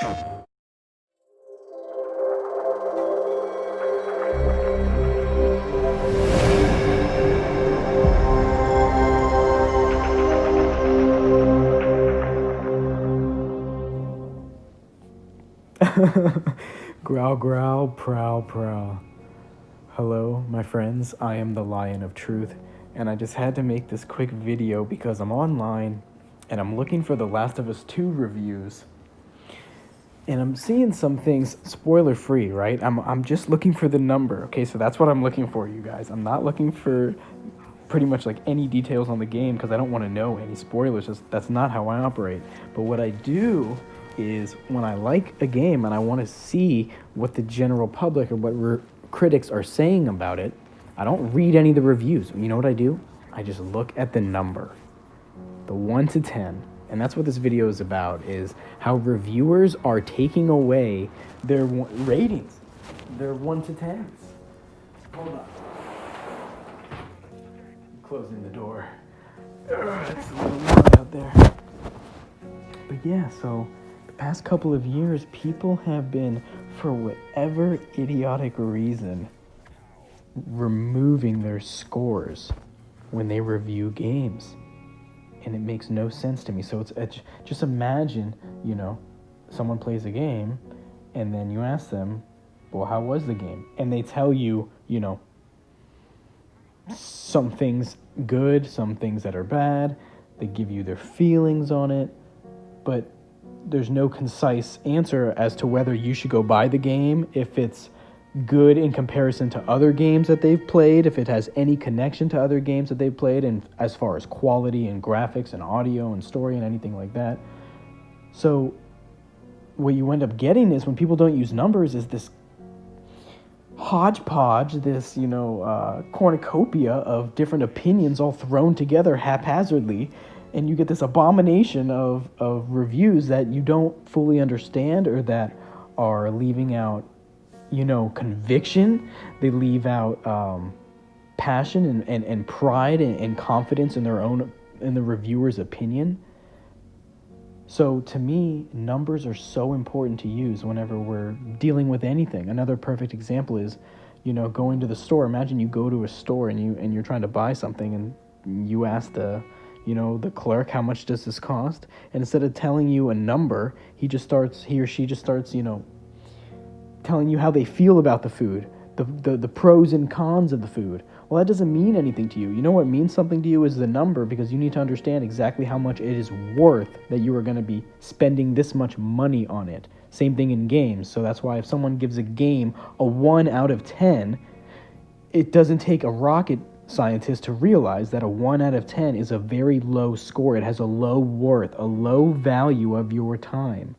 Growl, growl, prowl, prowl. Hello, my friends. I am the Lion of Truth, and I just had to make this quick video because I'm online and I'm looking for the Last of Us 2 reviews. And I'm seeing some things spoiler free, right? I'm just looking for the number. Okay, so that's what I'm looking for, you guys. I'm not looking for pretty much like any details on the game because I don't want to know any spoilers. That's not how I operate. But what I do is when I like a game and I want to see what the general public or what critics are saying about it, I don't read any of the reviews. You know what I do? I just look at the number, the 1 to 10. And that's what this video is about, is how reviewers are taking away their ratings, their 1 to 10s. Hold on. Closing the door. It's a little loud out there. But yeah, so the past couple of years, people have been, for whatever idiotic reason, removing their scores when they review games. And it makes no sense to me. So it's just imagine, someone plays a game and then you ask them, well, how was the game? And they tell you, some things good, some things that are bad. They give you their feelings on it, but there's no concise answer as to whether you should go buy the game, if it's good in comparison to other games that they've played, if it has any connection to other games that they've played, and as far as quality and graphics and audio and story and anything like that. So what you end up getting is, when people don't use numbers, is this hodgepodge, this cornucopia of different opinions all thrown together haphazardly, and you get this abomination of reviews that you don't fully understand, or that are leaving out conviction. They leave out passion and pride and confidence in the reviewer's opinion. So to me, numbers are so important to use whenever we're dealing with anything. Another perfect example is, going to the store. Imagine you go to a store and you're trying to buy something, and you ask the clerk, how much does this cost? And instead of telling you a number, he or she just starts telling you how they feel about the food, the pros and cons of the food. Well, that doesn't mean anything to you. You know what means something to you is the number, because you need to understand exactly how much it is worth that you are going to be spending this much money on it. Same thing in games. So that's why if someone gives a game a 1 out of 10, it doesn't take a rocket scientist to realize that a 1 out of 10 is a very low score. It has a low worth, a low value of your time.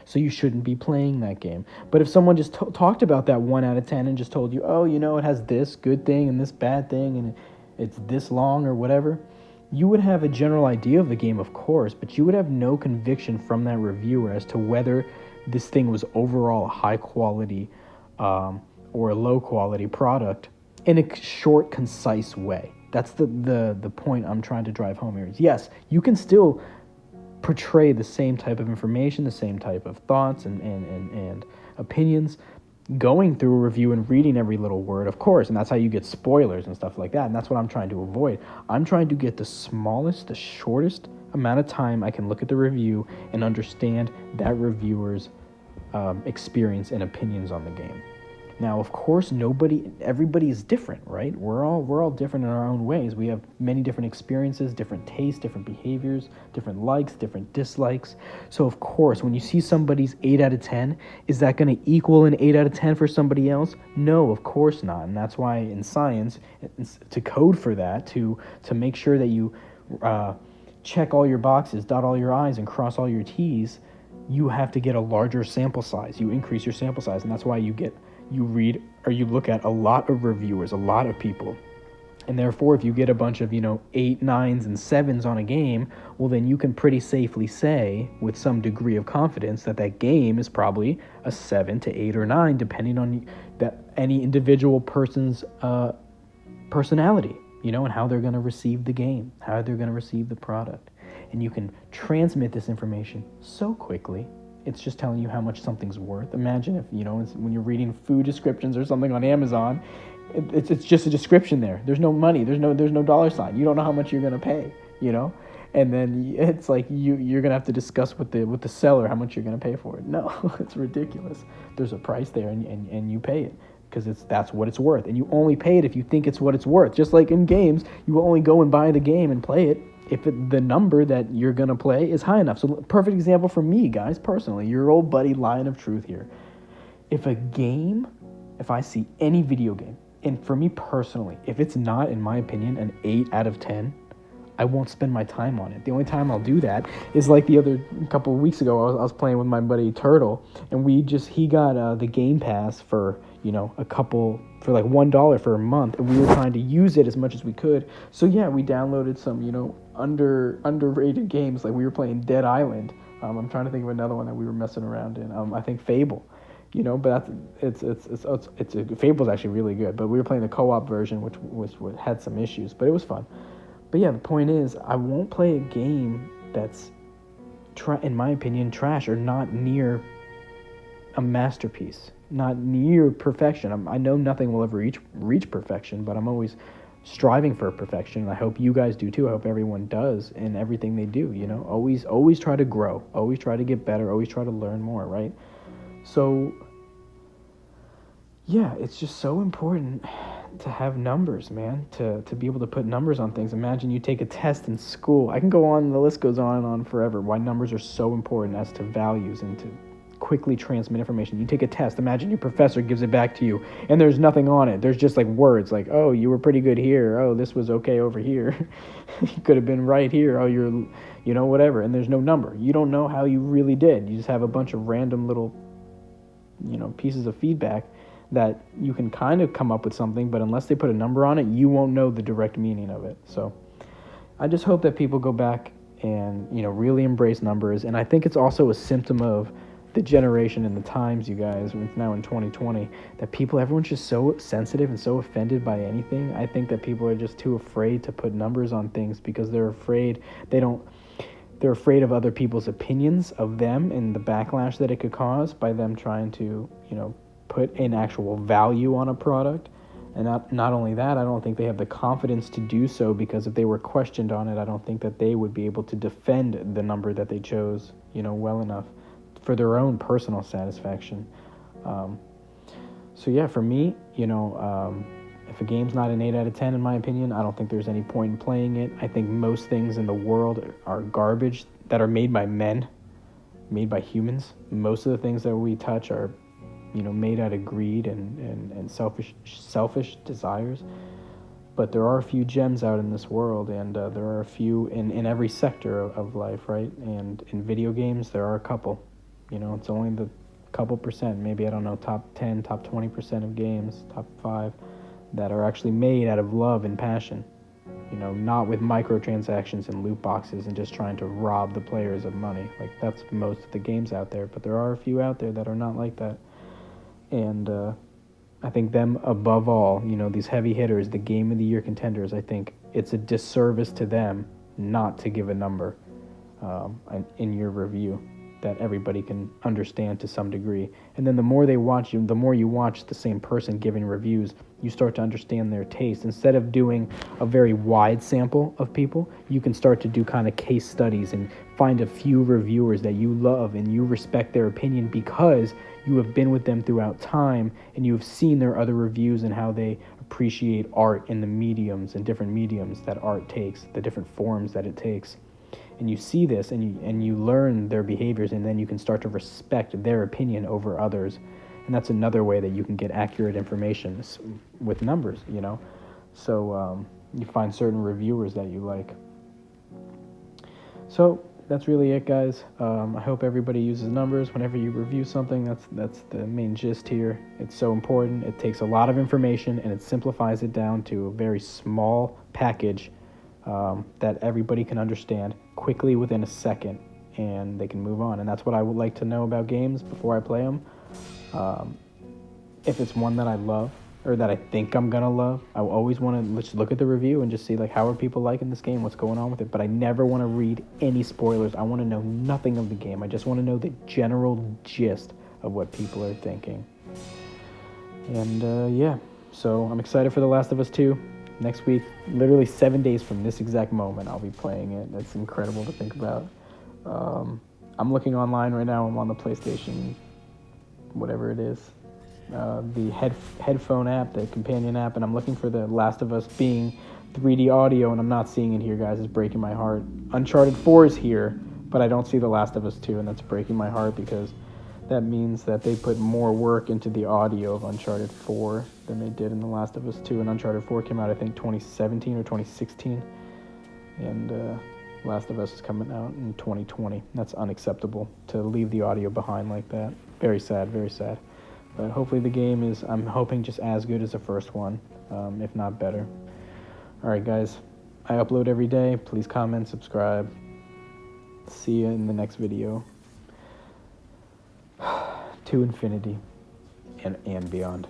So you shouldn't be playing that game. But if someone just talked about that 1 out of 10 and just told you, oh, it has this good thing and this bad thing and it's this long or whatever, you would have a general idea of the game, of course, but you would have no conviction from that reviewer as to whether this thing was overall a high quality or a low quality product in a short, concise way. That's the point I'm trying to drive home here. Is yes, you can still portray the same type of information, the same type of thoughts and opinions, going through a review and reading every little word, of course, and that's how you get spoilers and stuff like that, and that's what I'm trying to avoid. I'm trying to get the shortest amount of time I can look at the review and understand that reviewer's experience and opinions on the game. Now, of course, everybody is different, right? We're all different in our own ways. We have many different experiences, different tastes, different behaviors, different likes, different dislikes. So, of course, when you see somebody's 8 out of 10, is that going to equal an 8 out of 10 for somebody else? No, of course not. And that's why in science, to code for that, to make sure that you check all your boxes, dot all your I's, and cross all your T's, you have to get a larger sample size. You increase your sample size, and that's why you read or you look at a lot of reviewers, a lot of people. And therefore, if you get a bunch of, 8, 9s, and 7s on a game, well, then you can pretty safely say with some degree of confidence that game is probably a 7 to 8 or 9, depending on any individual person's personality, and how they're going to receive the game, how they're going to receive the product. And you can transmit this information so quickly It's just telling you how much something's worth. Imagine if, when you're reading food descriptions or something on Amazon, it's just a description there. There's no money. There's no dollar sign. You don't know how much you're going to pay, And then it's like you're going to have to discuss with the seller how much you're going to pay for it. No, it's ridiculous. There's a price there, and you pay it because that's what it's worth. And you only pay it if you think it's what it's worth. Just like in games, you will only go and buy the game and play it if the number that you're going to play is high enough. So perfect example for me, guys, personally, your old buddy LionOfTruth here. If I see any video game, and for me personally, if it's not, in my opinion, an 8 out of 10, I won't spend my time on it. The only time I'll do that is like the other couple of weeks ago, I was playing with my buddy Turtle, and he got the Game Pass for, for like $1 for a month, and we were trying to use it as much as we could. So yeah, we downloaded some, underrated games. Like we were playing Dead Island. I'm trying to think of another one that we were messing around in. I think Fable. But Fable's actually really good. But we were playing the co-op version, which had some issues, but it was fun. But yeah, the point is, I won't play a game that's, in my opinion, trash or not near a masterpiece, not near perfection. I know nothing will ever reach perfection, but I'm always striving for perfection, and I hope you guys do too. I hope everyone does in everything they do. Always try to grow, always try to get better, always try to learn more, right? So yeah, it's just so important to have numbers, man, to be able to put numbers on things. Imagine you take a test in school. I can go on, the list goes on and on forever, why numbers are so important as to values and to quickly transmit information. You take a test, imagine your professor gives it back to you, and there's nothing on it. There's just like words like, oh, you were pretty good here. Oh, this was okay over here. You could have been right here. Oh, you're, whatever. And there's no number. You don't know how you really did. You just have a bunch of random little, pieces of feedback that you can kind of come up with something, but unless they put a number on it, you won't know the direct meaning of it. So I just hope that people go back and, really embrace numbers. And I think it's also a symptom of the generation and the times, you guys, now in 2020, that everyone's just so sensitive and so offended by anything. I think that people are just too afraid to put numbers on things because they're afraid they're afraid of other people's opinions of them and the backlash that it could cause by them trying to, put an actual value on a product. And not only that, I don't think they have the confidence to do so, because if they were questioned on it, I don't think that they would be able to defend the number that they chose, well enough for their own personal satisfaction. So yeah, for me, if a game's not an 8 out of 10, in my opinion, I don't think there's any point in playing it. I think most things in the world are garbage that are made by men, made by humans. Most of the things that we touch are, made out of greed and selfish desires. But there are a few gems out in this world, and there are a few in every sector of life, right? And in video games, there are a couple. It's only the couple percent, maybe, I don't know, top 10, top 20% of games, top 5, that are actually made out of love and passion. Not with microtransactions and loot boxes and just trying to rob the players of money. Like, that's most of the games out there, but there are a few out there that are not like that. And I think them above all, these heavy hitters, the Game of the Year contenders, I think it's a disservice to them not to give a number in your review that everybody can understand to some degree. And then the more they watch you, the more you watch the same person giving reviews, you start to understand their taste. Instead of doing a very wide sample of people, you can start to do kind of case studies and find a few reviewers that you love and you respect their opinion because you have been with them throughout time and you have seen their other reviews and how they appreciate art in the mediums and different mediums that art takes, the different forms that it takes. And you see this and you learn their behaviors, and then you can start to respect their opinion over others. And that's another way that you can get accurate information with numbers, So you find certain reviewers that you like. So that's really it, guys. I hope everybody uses numbers whenever you review something. That's the main gist here. It's so important. It takes a lot of information and it simplifies it down to a very small package that everybody can understand quickly within a second, and they can move on. And that's what I would like to know about games before I play them. If it's one that I love, or that I think I'm gonna love. I always want to just look at the review and just see like how are people liking this game, what's going on with it. But I never want to read any spoilers. I want to know nothing of the game. I just want to know the general gist of what people are thinking. And yeah, so I'm excited for The Last of Us 2. Next week, literally 7 days from this exact moment, I'll be playing it. It's incredible to think about. I'm looking online right now. I'm on the PlayStation, whatever it is, the headphone app, the companion app, and I'm looking for The Last of Us being 3D audio, and I'm not seeing it here, guys. It's breaking my heart. Uncharted 4 is here, but I don't see The Last of Us 2, and that's breaking my heart because that means that they put more work into the audio of Uncharted 4 than they did in The Last of Us 2. And Uncharted 4 came out, I think, 2017 or 2016. And Last of Us is coming out in 2020. That's unacceptable to leave the audio behind like that. Very sad, very sad. But hopefully the game is, I'm hoping, just as good as the first one, if not better. All right, guys. I upload every day. Please comment, subscribe. See you in the next video. To infinity and beyond.